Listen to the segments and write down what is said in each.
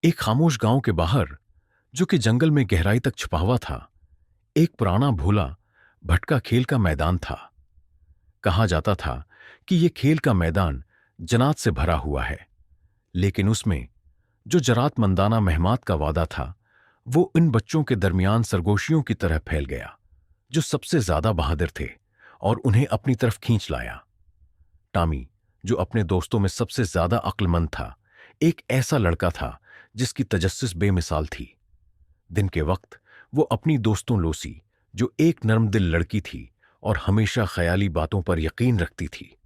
एक खामोश गांव के बाहर, जो कि जंगल में गहराई तक छुपा हुआ था, एक पुराना भूला भटका खेल का मैदान था। कहा जाता था कि यह खेल का मैदान जन्नत से भरा हुआ है, लेकिन उसमें जो जरातमंदाना मेहमात का वादा था, वो इन बच्चों के दरमियान सरगोशियों की तरह फैल गया, जो सबसे ज्यादा बहादुर थे और उन्हें अपनी तरफ खींच लाया। टॉमी, जो अपने दोस्तों में सबसे ज्यादा अक्लमंद था, एक ऐसा लड़का था जिसकी तजस्सुस बेमिसाल थी। दिन के वक्त वो अपनी दोस्तों लोसी, जो एक नर्मदिल लड़की थी और हमेशा ख्याली बातों पर यकीन रखती थी,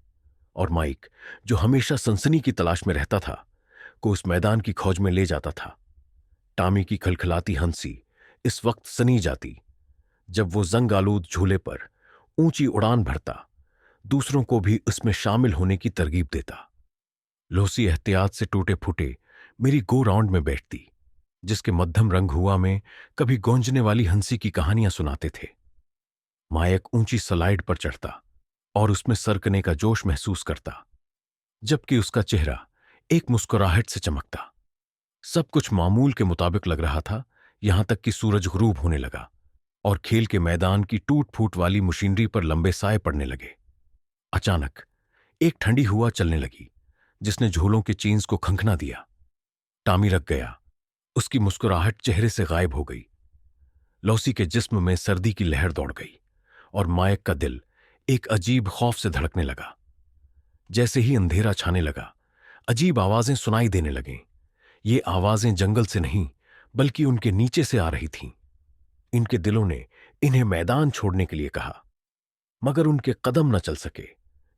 और माइक, जो हमेशा सनसनी की तलाश में रहता था, को उस मैदान की खोज में ले जाता था। टॉमी की खलखलाती हंसी इस वक्त सनी जाती जब वो जंग आलूद झूले पर ऊंची उड़ान भरता, दूसरों को भी उसमें शामिल होने की तरगीब देता। लोसी एहतियात से टूटे फूटे मेरी गो राउंड में बैठती, जिसके मध्यम रंग हुआ में कभी गूंजने वाली हंसी की कहानियां सुनाते थे। मायक ऊंची स्लाइड पर चढ़ता और उसमें सरकने का जोश महसूस करता, जबकि उसका चेहरा एक मुस्कुराहट से चमकता। सब कुछ मामूल के मुताबिक लग रहा था, यहां तक कि सूरज गुरूब होने लगा और खेल के मैदान की टूट फूट वाली मशीनरी पर लंबे साए पड़ने लगे। अचानक एक ठंडी हवा चलने लगी, जिसने झूलों के चेन्स को खंखना दिया। टॉमी रख गया, उसकी मुस्कुराहट चेहरे से गायब हो गई। लौसी के जिस्म में सर्दी की लहर दौड़ गई और मायक का दिल एक अजीब खौफ से धड़कने लगा। जैसे ही अंधेरा छाने लगा, अजीब आवाजें सुनाई देने लगीं। ये आवाजें जंगल से नहीं, बल्कि उनके नीचे से आ रही थीं। इनके दिलों ने इन्हें मैदान छोड़ने के लिए कहा, मगर उनके कदम न चल सके।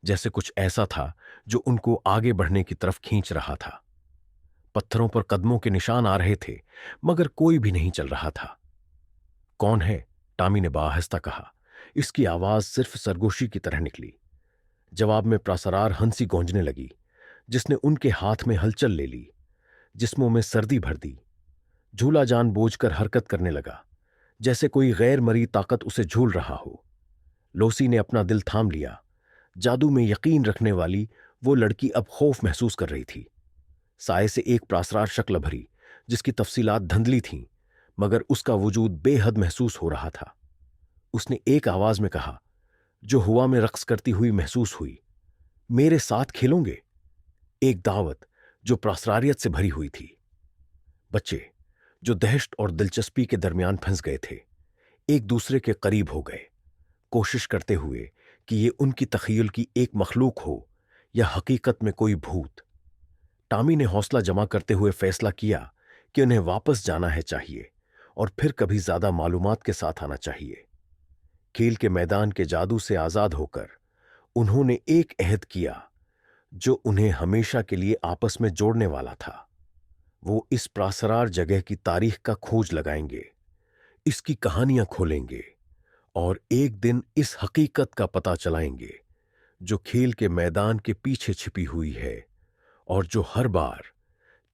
जैसे कुछ ऐसा था जो उनको आगे बढ़ने की तरफ खींच रहा था। पत्थरों पर कदमों के निशान आ रहे थे, मगर कोई भी नहीं चल रहा था। कौन है? टॉमी ने बाहिस्ता कहा। इसकी आवाज सिर्फ सरगोशी की तरह निकली। जवाब में प्रासरार हंसी गूंजने लगी, जिसने उनके हाथ में हलचल ले ली, जिस्मों में सर्दी भर दी। झूला जानबूझकर हरकत करने लगा, जैसे कोई गैर मरी ताकत उसे झूल रहा हो। लोसी ने अपना दिल थाम लिया। जादू में यकीन रखने वाली वो लड़की अब खौफ महसूस कर रही थी। साए से एक प्रासरार शक्ल भरी, जिसकी तफसीलात धुंधली थीं, मगर उसका वजूद बेहद महसूस हो रहा था। उसने एक आवाज में कहा, जो हवा में रक्स करती हुई महसूस हुई, मेरे साथ खेलोगे? एक दावत जो प्रासरारियत से भरी हुई थी। बच्चे, जो दहशत और दिलचस्पी के दरमियान फंस गए थे, एक दूसरे के करीब हो गए, कोशिश करते हुए कि ये उनकी तखय्युल की एक मखलूक हो या हकीकत में कोई भूत। टॉमी ने हौसला जमा करते हुए फैसला किया कि उन्हें वापस जाना है चाहिए और फिर कभी ज्यादा मालूमात के साथ आना चाहिए। खेल के मैदान के जादू से आजाद होकर उन्होंने एक अहद किया जो उन्हें हमेशा के लिए आपस में जोड़ने वाला था। वो इस प्रासरार जगह की तारीख का खोज लगाएंगे, इसकी कहानियां खोलेंगे और एक दिन इस हकीकत का पता चलाएंगे जो खेल के मैदान के पीछे छिपी हुई है और जो हर बार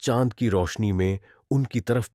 चांद की रोशनी में उनकी तरफ